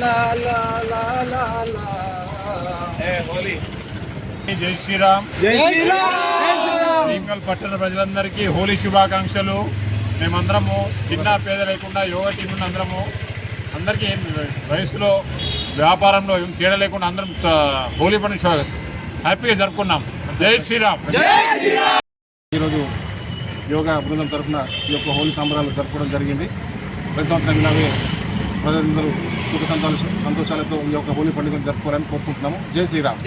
లా లా లా లా లా. హోలీ జై శ్రీరామ్. జై శ్రీరామ్. భీమ్గల్ పట్టణ ప్రజలందరికీ హోలీ శుభాకాంక్షలు. మేమందరము చిన్న పేద లేకుండా యోగా టీం నుండి అందరికీ వయసులో వ్యాపారంలో ఏం తేడా లేకుండా అందరం హోలీ పండుగ హ్యాపీగా జరుపుకున్నాం. జై శ్రీరామ్. ఈరోజు యోగా బృందం తరఫున ఈ యొక్క హోలీ సంబరాలు జరుపుకోవడం జరిగింది. ప్రతి సంవత్సరం ఇలాగే ప్రజలందరూ సుఖ సంతోషాలతో ఈ యొక్క హోలీ పండుగను జరుపుకోవాలని కోరుకుంటున్నాము. జై శ్రీరామ్.